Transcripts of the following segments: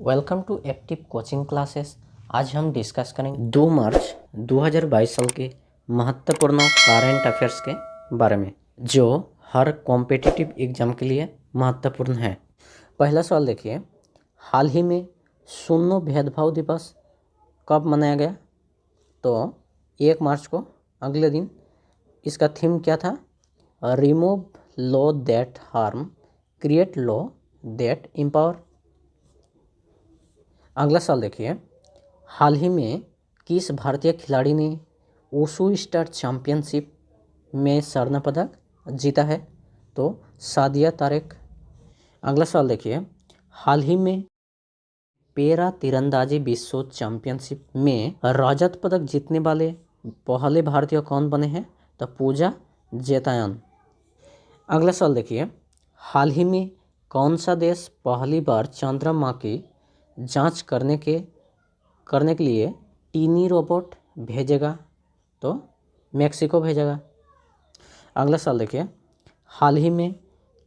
Welcome to Active Coaching Classes. आज हम discuss करेंगे 2 मार्च 2022 साल के महत्वपूर्ण करंट अफेयर्स के बारे में, जो हर कॉम्पिटिटिव एग्जाम के लिए महत्वपूर्ण है। पहला सवाल देखिए, हाल ही में शून्य भेदभाव दिवस कब मनाया गया? तो 1 मार्च को, अगले दिन। इसका थीम क्या था? Remove law that harm, create law that empower. अगला सवाल देखिए, हाल ही में किस भारतीय खिलाड़ी ने वुशु स्टार चैंपियनशिप में स्वर्ण पदक जीता है? तो सादिया तारेक। अगला सवाल देखिए, हाल ही में पैरा तीरंदाजी विश्व चैंपियनशिप में रजत पदक जीतने वाले पहले भारतीय कौन बने हैं? तो पूजा जेतायन। अगला सवाल देखिए, हाल ही में कौन सा देश पहली बार चंद्रमा की जांच करने के लिए टीनी रोबोट भेजेगा? तो मेक्सिको भेजेगा। अगला सवाल देखिए, हाल ही में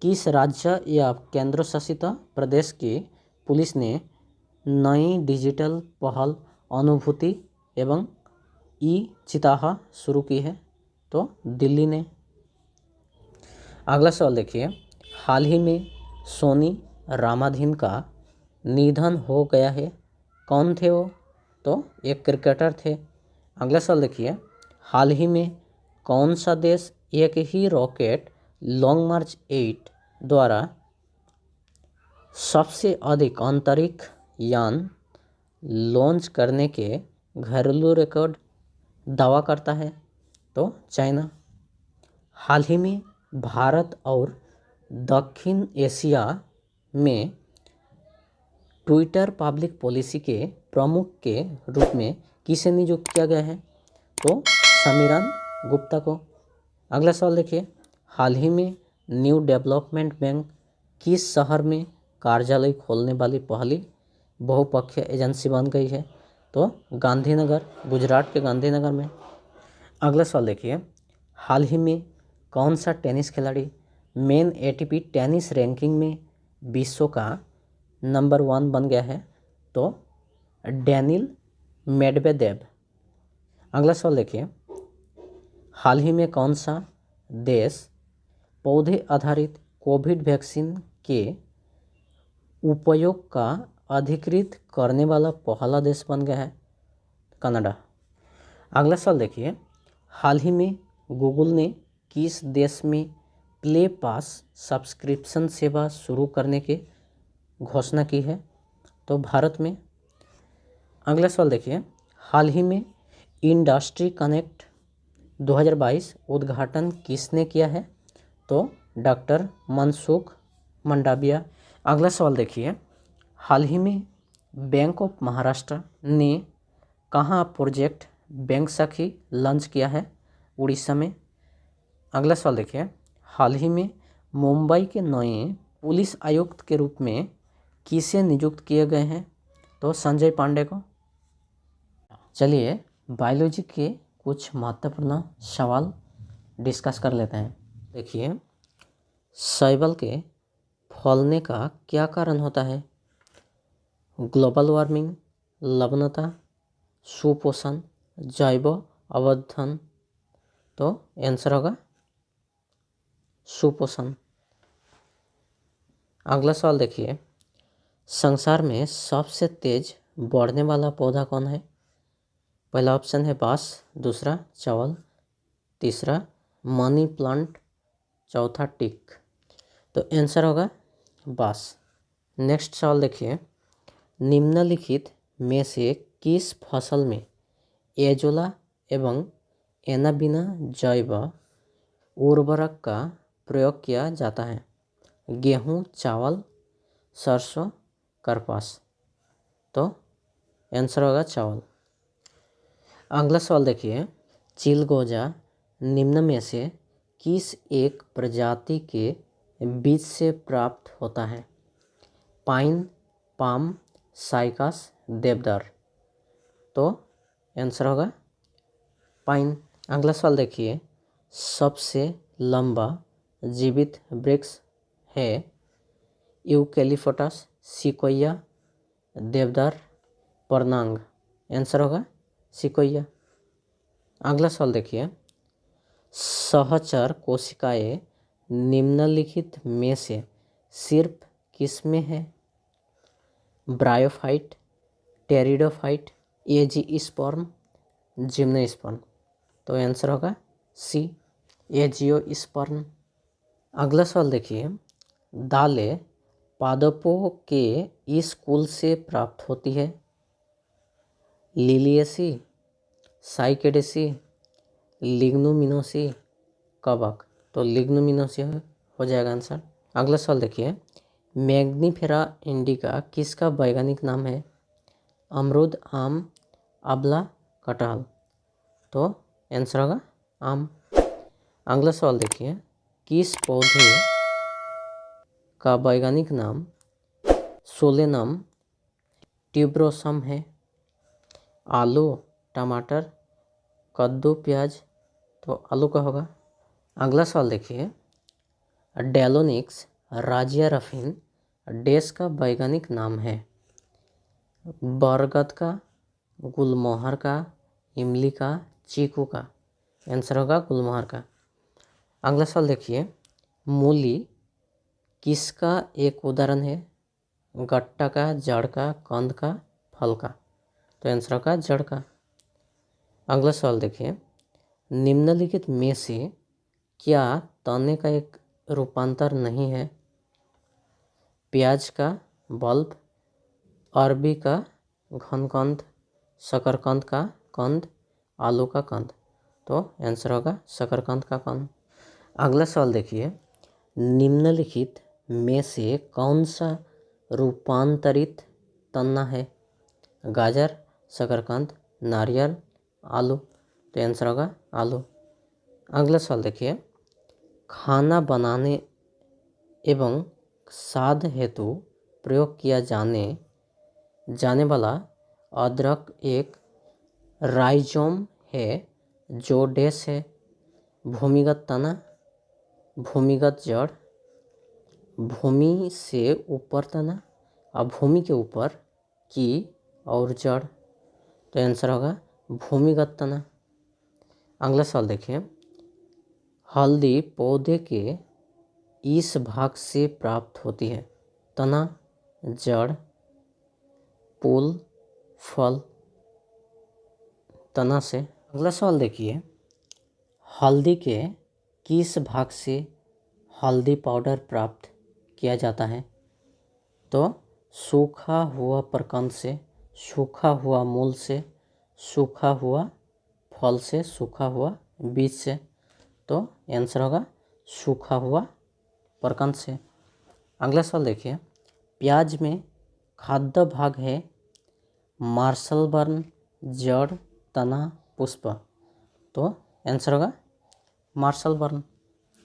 किस राज्य या केंद्र शासित प्रदेश की पुलिस ने नई डिजिटल पहल अनुभूति एवं ई चिताहा शुरू की है? तो दिल्ली ने। अगला सवाल देखिए, हाल ही में सोनी रामाधीन का निधन हो गया है, कौन थे वो? तो एक क्रिकेटर थे। अगला सवाल देखिए, हाल ही में कौन सा देश एक ही रॉकेट लॉन्ग मार्च 8 द्वारा सबसे अधिक अंतरिक्ष यान लॉन्च करने के घरेलू रिकॉर्ड दावा करता है? तो चाइना। हाल ही में भारत और दक्षिण एशिया में ट्विटर पब्लिक पॉलिसी के प्रमुख के रूप में किसे नियुक्त किया गया है? तो समीरन गुप्ता को। अगला सवाल देखिए, हाल ही में न्यू डेवलपमेंट बैंक किस शहर में कार्यालय खोलने वाली पहली बहुपक्षीय एजेंसी बन गई है? तो गांधीनगर, गुजरात के गांधीनगर में। अगला सवाल देखिए, हाल ही में कौन सा टेनिस खिलाड़ी मेन एटीपी टेनिस रैंकिंग में विश्व का नंबर 1 बन गया है? तो डैनिल मेडवेदेव। अगला सवाल देखिए, हाल ही में कौन सा देश पौधे आधारित कोविड वैक्सीन के उपयोग का अधिकृत करने वाला पहला देश बन गया है? कनाडा। अगला सवाल देखिए, हाल ही में गूगल ने किस देश में प्ले पास सब्सक्रिप्शन सेवा शुरू करने की घोषणा की है? तो भारत में। अगला सवाल देखिए, हाल ही में इंडस्ट्री कनेक्ट 2022 उद्घाटन किसने किया है? तो डॉक्टर मनसुख मंडाविया। अगला सवाल देखिए, हाल ही में बैंक ऑफ महाराष्ट्र ने कहाँ प्रोजेक्ट बैंक सखी लॉन्च किया है? उड़ीसा में। अगला सवाल देखिए, हाल ही में मुंबई के नए पुलिस आयुक्त के रूप में किसे नियुक्त किए गए हैं? तो संजय पांडे को। चलिए बायोलॉजी के कुछ महत्वपूर्ण सवाल डिस्कस कर लेते हैं। देखिए, शैवाल के फैलने का क्या कारण होता है? ग्लोबल वार्मिंग, लवणता, सुपोषण, जैव अवरोधन। तो आंसर होगा सुपोषण। अगला सवाल देखिए, संसार में सबसे तेज बढ़ने वाला पौधा कौन है? पहला ऑप्शन है बांस, दूसरा चावल, तीसरा मनी प्लांट, चौथा टीक। तो आंसर होगा बांस। नेक्स्ट सवाल देखिए, निम्नलिखित में से किस फसल में एजोला एवं एनाबिना जैव उर्वरक का प्रयोग किया जाता है? गेहूँ, चावल, सरसों, कपास। तो आंसर होगा चावल। अगला सवाल देखिए, चिलगोजा निम्न में से किस एक प्रजाति के बीज से प्राप्त होता है? पाइन, पाम, साइकस, देवदार। तो आंसर होगा पाइन। अगला सवाल देखिए, सबसे लंबा जीवित वृक्ष है यूकेलिप्टस, सिकोया, देवदार, परनांग। आंसर होगा सिकोया। अगला सवाल देखिए, सहचर कोशिकाएं निम्नलिखित में से सिर्फ किस में है? Bryophyte, pteridophyte, angiosperm, gymnosperm. तो आंसर होगा सी, एजियोस्पर्म। अगला सवाल देखिए, दालें पादपों के इस कुल से प्राप्त होती है? लिलिएसी, साइकेडेसी, लिग्नोमिनोसी, कवक। तो लिग्नोमिनोसी हो जाएगा आंसर। अगला सवाल देखिए, मैग्नीफेरा इंडिका किसका वैज्ञानिक नाम है? अमरूद, आम, आंवला, कटहल। तो आंसर होगा आम। अगला सवाल देखिए, किस पौधे का वैज्ञानिक नाम सोलेनम ट्यूबरोसम है? आलू, टमाटर, कद्दू, प्याज। तो आलू का होगा। अगला सवाल देखिए, डेलोनिक्स राजियारफिन डेस का वैज्ञानिक नाम है? बरगद का, गुलमोहर का, इमली का, चीकू का। आंसर होगा गुलमोहर का। अगला सवाल देखिए, मूली किसका एक उदाहरण है? गट्टा का, जड़ का, कंद का, फल का। तो आंसर होगा जड़ का। अगला सवाल देखिए, निम्नलिखित में से क्या तने का एक रूपांतर नहीं है? प्याज का बल्ब, अरबी का घनकंद, शकरकंद का कंद, आलू का कंद। तो आंसर होगा शकरकंद का कंद। अगला सवाल देखिए, निम्नलिखित में से कौन सा रूपांतरित तना है? गाजर, शकरकंद, नारियल, आलू। तो आंसर होगा आलू। अगला सवाल देखिए, खाना बनाने एवं स्वाद हेतु प्रयोग किया जाने वाला अदरक एक राइजोम है जो डैश है? भूमिगत तना, भूमिगत जड़, भूमि से ऊपर तना, और भूमि के ऊपर की और जड़। तो आंसर होगा भूमिगत तना। अगला सवाल देखिए, हल्दी पौधे के इस भाग से प्राप्त होती है? तना, जड़, फूल, फल। तना से। अगला सवाल देखिए, हल्दी के किस भाग से हल्दी पाउडर प्राप्त किया जाता है? तो सूखा हुआ प्रकंद से, सूखा हुआ मूल से, सूखा हुआ फल से, सूखा हुआ बीज से। तो आंसर होगा सूखा हुआ प्रकंद से। अगला सवाल देखिए, प्याज में खाद्य भाग है? मार्शल बर्न, जड़, तना, पुष्प। तो आंसर होगा मार्शल बर्न।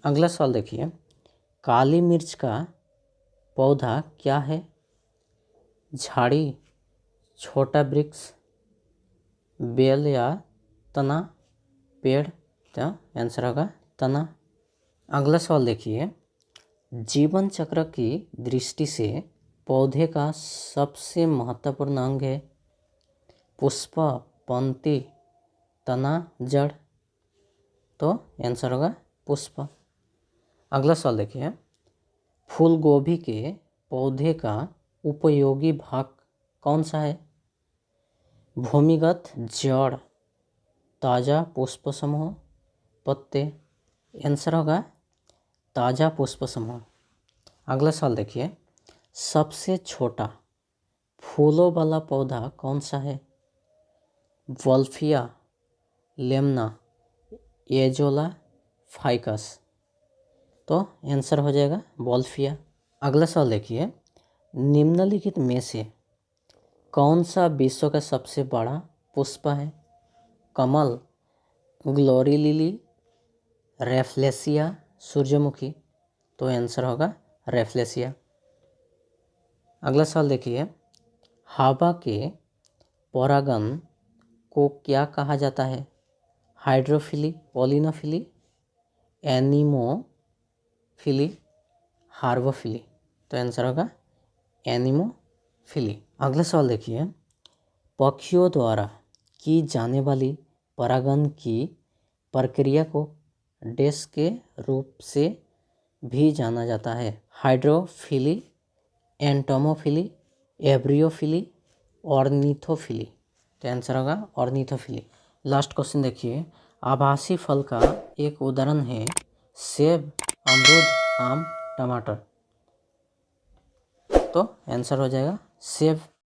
अगला सवाल देखिए, काली मिर्च का पौधा क्या है? झाड़ी, छोटा वृक्ष, बेल या तना, पेड़। तो आंसर होगा तना। अगला सवाल देखिए, जीवन चक्र की दृष्टि से पौधे का सबसे महत्वपूर्ण अंग है? पुष्प, पंक्ति, तना, जड़। तो आंसर होगा पुष्प। अगला सवाल देखिए, फूल गोभी के पौधे का उपयोगी भाग कौन सा है? भूमिगत, जड़, ताजा पुष्प समूह, पत्ते। आंसर होगा ताजा पुष्प समूह। अगला सवाल देखिए, सबसे छोटा फूलों वाला पौधा कौन सा है? Wolffia, Lemna, azolla, ficus. तो आंसर हो जाएगा वोल्फिया। अगला सवाल देखिए, निम्नलिखित में से कौन सा विश्व का सबसे बड़ा पुष्प है? कमल, ग्लोरी लिली, रेफ्लेसिया, सूरजमुखी। तो आंसर होगा रेफ्लेसिया। अगला सवाल देखिए, हवा के परागन को क्या कहा जाता है? Hydrophily, pollinophily, anemophily, herbophily. तो आंसर होगा एनिमोफिली। अगला सवाल देखिए, पक्षियों द्वारा की जाने वाली परागण की प्रक्रिया को डैश के रूप से भी जाना जाता है? Hydrophily, entomophily, ebriophily, ornithophily. तो आंसर होगा ऑर्निथोफिली। लास्ट क्वेश्चन देखिए, आभासी फल का एक उदाहरण है सेब, अमरूद, आम, टमाटर। तो आंसर हो जाएगा सेब।